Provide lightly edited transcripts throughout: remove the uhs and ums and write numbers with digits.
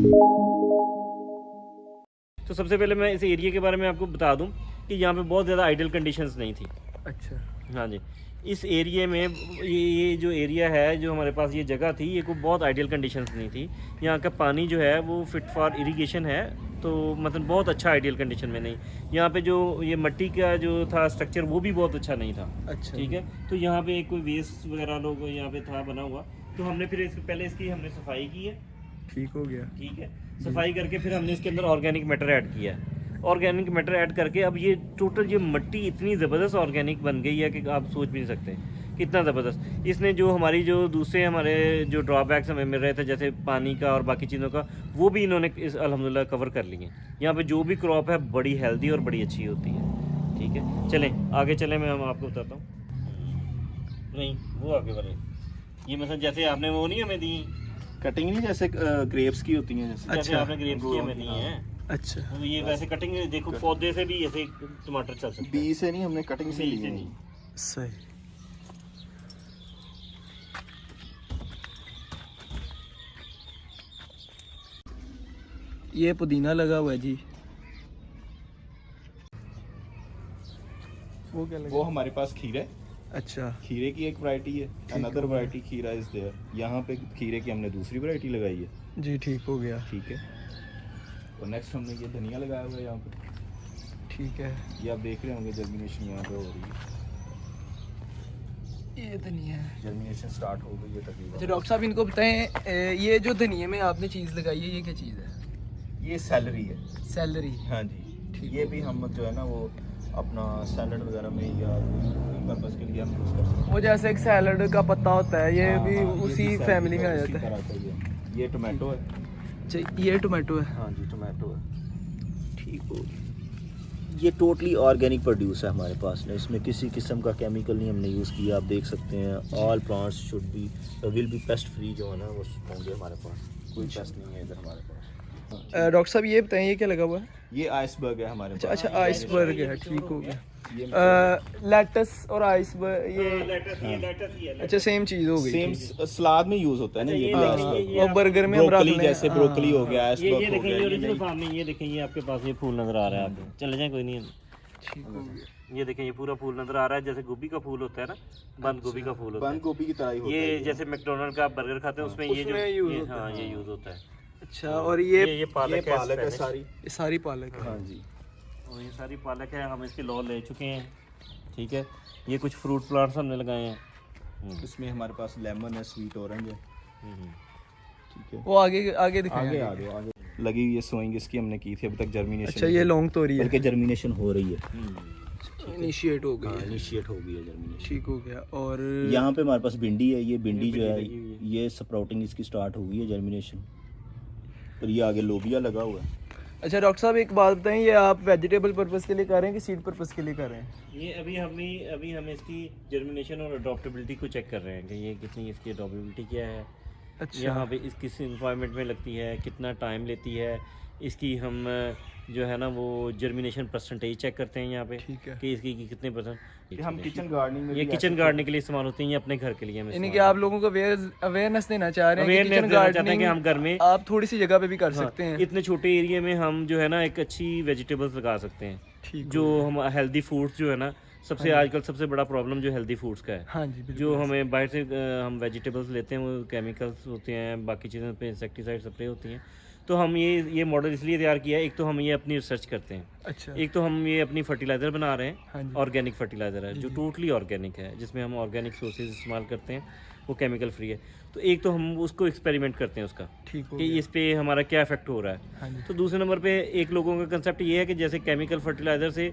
तो सबसे पहले मैं इस एरिया के बारे में आपको बता दूं कि यहाँ पे बहुत ज़्यादा आइडियल कंडीशंस नहीं थी। अच्छा। हाँ जी, इस एरिया में ये जो एरिया है, जो हमारे पास ये जगह थी, ये कोई बहुत आइडियल कंडीशंस नहीं थी। यहाँ का पानी जो है वो फिट फॉर इरिगेशन है, तो मतलब बहुत अच्छा आइडियल कंडीशन में नहीं। यहाँ पे जो ये मिट्टी का जो था स्ट्रक्चर वो भी बहुत अच्छा नहीं था। अच्छा। ठीक है, तो यहाँ पे कोई वेस्ट वगैरह लोग यहाँ पे था बना हुआ, तो हमने फिर पहले इसकी हमने सफाई की है। ठीक हो गया। ठीक है, सफाई करके फिर हमने इसके अंदर ऑर्गेनिक मैटर ऐड किया है। ऑर्गेनिक मैटर ऐड करके अब ये टोटल ये मिट्टी इतनी ज़बरदस्त ऑर्गेनिक बन गई है कि आप सोच भी नहीं सकते कितना ज़बरदस्त। इसने जो हमारी जो दूसरे हमारे जो ड्रॉबैक्स हमें मिल रहे थे जैसे पानी का और बाकी चीज़ों का, वो भी इन्होंने इस अल्हम्दुलिल्लाह कवर कर लिए। यहाँ पे जो भी क्रॉप है बड़ी हेल्दी और बड़ी अच्छी होती है। ठीक है, चलें आगे चलें, मैं आपको बताता हूँ। नहीं, वो आगे वाले ये मतलब जैसे आपने वो नहीं हमें दी कटिंग, नहीं जैसे ग्रेप्स की होती हैं, जैसे जैसे आपने ग्रेप्स की हमें दी हैं। अच्छा। तो ये वैसे कटिंग देखो पौधे से भी ऐसे टमाटर चल सकते हैं। बी से नहीं, हमने कटिंग से बी ली से है। नहीं। सही। ये पुदीना लगा हुआ है जी। वो क्या लगा? वो हमारे पास खीरा है। अच्छा। खीरे की एक वैरायटी है, अनदर वैरायटी खीरा इज देयर। यहाँ पे खीरे की हमने दूसरी वैरायटी लगाई है। जी ठीक हो गया। ठीक है, और नेक्स्ट हमने ये धनिया लगाया हुआ है यहाँ पे। ठीक है, ये आप देख रहे होंगे जर्मिनेशन यहाँ पे हो रही है। ये धनिया है। जर्मिनेशन स्टार्ट हो गई है तकरीबन। अच्छा डॉक्टर साहब इनको बताएं, ये जो धनिया में आपने चीज़ लगाई है ये क्या चीज़ है? ये सैलरी है। सैलरी। हाँ जी, ये भी हम जो है ना वो अपना सैलड वगैरह में या पर्पस के लिए हम यूज़ कर सकते हैं। वो जैसे एक सैलड का पत्ता होता है, ये हाँ, भी हाँ, उसी ये भी फैमिली में आ उसी जाता है। तरह का ही है। ये टोमेटो है। अच्छा, ये टोमेटो है। हाँ जी, टोमेटो है। ठीक हो, ये टोटली ऑर्गेनिक प्रोड्यूस है हमारे पास में। इसमें किसी किस्म का केमिकल नहीं हमने यूज़ किया। आप देख सकते हैं all plants should be will be paste free जो है ना वो होंगे हमारे पास। कोई पेस्ट नहीं है इधर हमारे पास। डॉक्टर साहब ये बताएं ये क्या लगा हुआ है? ये आइसबर्ग है हमारे अच्छा पास। अच्छा, आइसबर्ग है। ठीक हो गया। ये लेटस और आइसबर्ग ये लेटस ही है। अच्छा सेम चीज़ हो गई। सेम सलाद में यूज़ होता है ना ये आइसबर्ग। और बर्गर में हम रख ब्रोकली लें। जैसे ब्रोकली हो गया, ये आइसबर्ग हो देखें, ये गया। ओरिजिनल फार्म में ये देखें, ये आपके पास ये फूल नजर आ रहा है आपको। चले जाएं, कोई नहीं। ठीक हो गया। ये देखें, ये पूरा फूल नजर आ रहा है जैसे गोभी का फूल होता है ना, बंद गोभी का फूल होता है। बंद गोभी की तरह ही होता ये है। जैसे मैकडोनल्ड का आप बर्गर खाते हैं उसमें ये जो उसमें यूज ये होता हाँ है। ये यूज होता है। अच्छा, और ये ये पालक ये पालक है Spanish। सारी। ये सारी पालक है। हाँ जी, और ये सारी पालक है, हम इसके लॉ ले चुके हैं। ठीक है, ये कुछ फ्रूट प्लांट्स हमने लगाए हैं। इसमें हमारे पास लेमन है, स्वीट ऑरेंज है। ठीक है, वो आगे आगे दिखाएं। आगे आगे आगे लगी हुई है सोइंग इसकी हमने की थी, अभी तक जर्मिनेशन। अच्छा, ये लॉन्ग तोरी है। बल्कि जर्मिनेशन हो रही है। इनिशिएट हो गई है। इनिशिएट हो गई है जर्मिनेशन। ठीक हो गया। और यहाँ पे हमारे पास भिंडी है। ये भिंडी जो है लगी हुई है। ये स्प्राउटिंग इसकी स्टार्ट हो गई है, जर्मिनेशन। और ये आगे लोबिया लगा हुआ है। अच्छा डॉक्टर साहब एक बात बताएं, ये आप वेजिटेबल पर्पस के लिए कर रहे हैं कि सीड पर्पस के लिए कर रहे हैं? ये अभी हम इसकी जर्मिनेशन और अडॉप्टेबिलिटी को चेक कर रहे हैं कि ये कितनी इसकी अडॉप्टेबिलिटी क्या है। अच्छा। यहाँ पे इस किस इन्वायरमेंट में लगती है, कितना टाइम लेती है इसकी। हम जो है ना वो जर्मिनेशन परसेंटेज चेक करते हैं यहाँ पे ठीक है। कि इसकी कितने परसेंट। ये हम किचन गार्डनिंग में ये भी किचन ऐसे- गार्डनिंग के लिए इस्तेमाल होती हैं, ये अपने घर के लिए हम यानी कि इस्तेमाल आप लोगों को अवेयरनेस देना चाह रहे हैं कि Awareness किचन देना चाहते हैं कि गार्डनिंग हम घर में आप थोड़ी सी जगह पे भी कर हाँ, सकते हैं। इतने छोटे एरिया में हम जो है ना एक अच्छी वेजिटेबल्स लगा सकते हैं। ठीक जो हम हेल्दी फूड्स जो है ना, सबसे आजकल सबसे बड़ा प्रॉब्लम जो हेल्दी फूड्स का है। हाँ जी बिल्कुल। जो हमें बाहर से हम वेजिटेबल्स लेते हैं वो केमिकल्स होते हैं, बाकी चीज़ों पे इंसेक्टिसाइड स्प्रे होती हैं। तो हम ये मॉडल इसलिए तैयार किया है, एक तो हम ये अपनी रिसर्च करते हैं, अच्छा। एक तो हम ये अपनी फर्टिलाइज़र बना रहे हाँ हैं। जी। ऑर्गेनिक फर्टिलाइज़र है जो टोटली ऑर्गेनिक है, जिसमें हम ऑर्गेनिक सोर्सेज इस्तेमाल करते हैं, वो केमिकल फ्री है। तो एक तो हम उसको एक्सपेरिमेंट करते हैं उसका ठीक हो कि गया। इस पे हमारा क्या इफेक्ट हो रहा है। हाँ जी। तो दूसरे नंबर पे एक लोगों का कंसेप्ट ये है कि जैसे केमिकल फर्टिलाइज़र से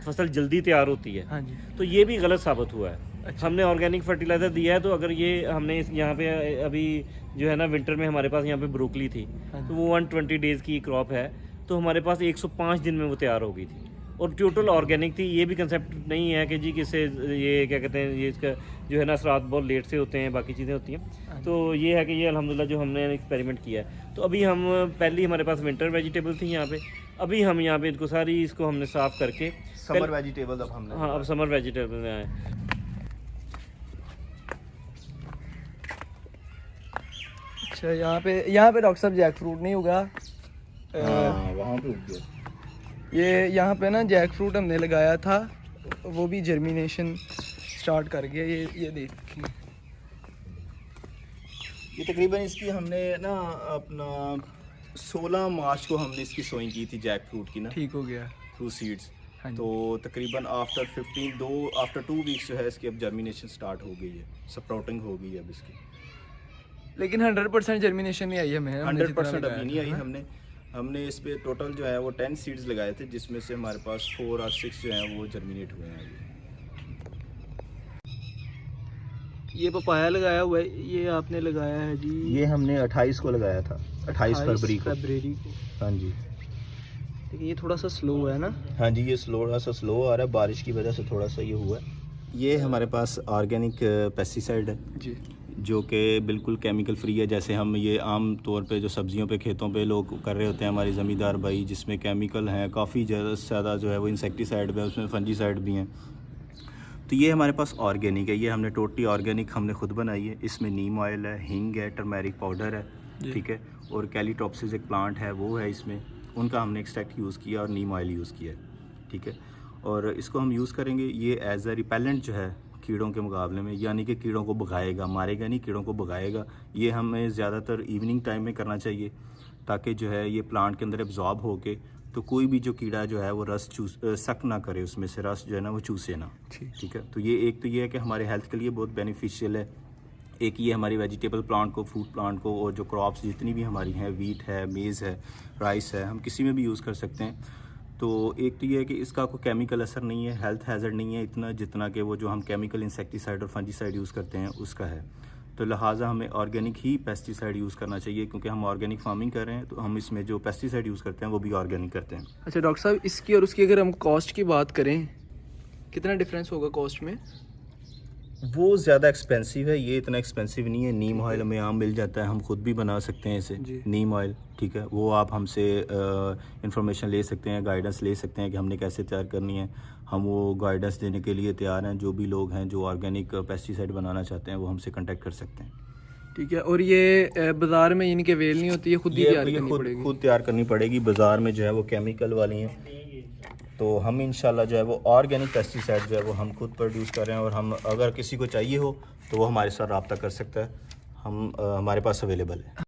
फसल जल्दी तैयार होती है, हाँ जी। तो ये भी गलत साबित हुआ है। अच्छा। हमने ऑर्गेनिक फर्टिलाइज़र दिया है, तो अगर ये हमने यहाँ पे अभी जो है ना विंटर में हमारे पास यहाँ पे ब्रोकली थी, हाँ तो वो 120 डेज़ की क्रॉप है, तो हमारे पास 105 दिन में वो तैयार हो गई थी और टोटल ऑर्गेनिक थी। ये भी कंसेप्ट नहीं है कि जी किससे ये क्या कहते हैं, ये इसका जो है ना असरात बहुत लेट से होते हैं, बाकी चीज़ें होती हैं। तो ये है कि ये अल्हम्दुलिल्लाह जो हमने एक्सपेरिमेंट किया है। तो अभी हम पहले हमारे पास विंटर वेजिटेबल थी यहाँ पे, अभी हम यहाँ पे इनको सारी इसको हमने साफ़ करके समर वेजिटेबल्स अब हमने। हाँ, अब समर वेजिटेबल में आए। अच्छा, यहाँ पे डॉक्टर साहब जैक फ्रूट नहीं होगा। वहाँ पे उग गया। ये यहाँ पे ना जैक फ्रूट हमने लगाया था, वो भी जर्मिनेशन स्टार्ट कर गया। ये देखिए, ये तकरीबन इसकी हमने ना अपना 16 मार्च को हमने इसकी सोइंग की थी जैक फ्रूट की ना, ठीक हो गया। Through seeds. हाँ जी। तो तकरीबन आफ्टर 2 वीक्स जो है इसकी अब जर्मिनेशन स्टार्ट हो गई है, स्प्राउटिंग हो गई है अब इसकी। लेकिन 100% जर्मिनेशन नहीं आई हमें। 100% अभी नहीं आई। हमने इस पे टोटल जो है वो 10 सीड्स लगाए थे, जिसमें से हमारे पास 4 और 6 जो हैं वो जर्मिनेट हुए हैं अभी। ये पपाया लगाया हुआ है, ये आपने लगाया है जी? ये हमने 28 को लगाया था, 28 फरवरी को। हाँ जी। देखिए ये थोड़ा सा स्लो है ना? हाँ जी, ये थोड़ा सा स्लो आ रहा है, बारिश की वजह से थोड़ा सा ये हुआ है। ये हमारे पास ऑर्गेनिक पेस्टिसाइड है जी, जो कि बिल्कुल केमिकल फ्री है। जैसे हम ये आम तौर पे जो सब्जियों पे खेतों पे लोग कर रहे होते हैं हमारे ज़मींदार भाई, जिसमें केमिकल हैं काफ़ी ज़्यादा से ज़्यादा जो है वो इंसेक्टिसाइड भी है, उसमें फंजीसाइड भी हैं। तो ये हमारे पास ऑर्गेनिक है, ये हमने टोटली ऑर्गेनिक हमने खुद बनाई है। इसमें नीम ऑयल है, हींग है, टर्मेरिक पाउडर है, ठीक है, और कैलीटॉप्सिस एक प्लांट है वो है इसमें, उनका हमने एक्सट्रैक्ट यूज़ किया और नीम ऑयल यूज़ किया है, ठीक है। और इसको हम यूज़ करेंगे ये एज अ रिपेलेंट जो है कीड़ों के मुकाबले में, यानी कि कीड़ों को भगाएगा, मारेगा नहीं, कीड़ों को भगाएगा। ये हमें ज़्यादातर इवनिंग टाइम में करना चाहिए, ताकि जो है ये प्लांट के अंदर एब्जॉर्ब होके तो कोई भी जो कीड़ा जो है वो रस सक ना करे, उसमें से रस जो है ना वो चूसे ना, ठीक है। तो ये एक तो ये है कि हमारे हेल्थ के लिए बहुत बेनिफिशियल है। एक ये हमारी वेजिटेबल प्लांट को, फ्रूट प्लांट को, और जो क्रॉप्स जितनी भी हमारी हैं, वीट है, मेज़ है, राइस है, हम किसी में भी यूज़ कर सकते हैं। तो एक तो ये है कि इसका कोई केमिकल असर नहीं है, हेल्थ हैज़र्ड नहीं है इतना जितना कि वो जो हम केमिकल इंसेक्टिसाइड और फंजीसाइड यूज़ करते हैं उसका है। तो लिहाजा हमें ऑर्गेनिक ही पेस्टिसाइड यूज़ करना चाहिए, क्योंकि हम ऑर्गेनिक फार्मिंग कर रहे हैं, तो हम इसमें जो पेस्टिसाइड यूज़ करते हैं वो भी ऑर्गेनिक करते हैं। अच्छा डॉक्टर साहब, इसकी और उसकी अगर हम कॉस्ट की बात करें, कितना डिफरेंस होगा कॉस्ट में? वो ज़्यादा एक्सपेंसिव है, ये इतना एक्सपेंसिव नहीं है। नीम ऑयल हमें आम मिल जाता है, हम खुद भी बना सकते हैं इसे, नीम ऑयल, ठीक है। वो आप हमसे इंफॉर्मेशन ले सकते हैं, गाइडेंस ले सकते हैं कि हमने कैसे तैयार करनी है। हम वो गाइडेंस देने के लिए तैयार हैं। जो भी लोग हैं जो ऑर्गेनिक पेस्टिसाइड बनाना चाहते हैं वो हमसे कांटेक्ट कर सकते हैं, ठीक है। और ये बाज़ार में इनके वेल नहीं होती है, खुद ही तैयार करनी पड़ेगी? खुद तैयार करनी पड़ेगी। बाज़ार में जो है वो केमिकल वाली हैं, तो हम इंशाल्लाह जो है वो ऑर्गेनिक पेस्टिसाइड जो है वो हम खुद प्रोड्यूस कर रहे हैं। और हम अगर किसी को चाहिए हो तो वो हमारे साथ रब्ता कर सकता है, हम हमारे पास अवेलेबल है।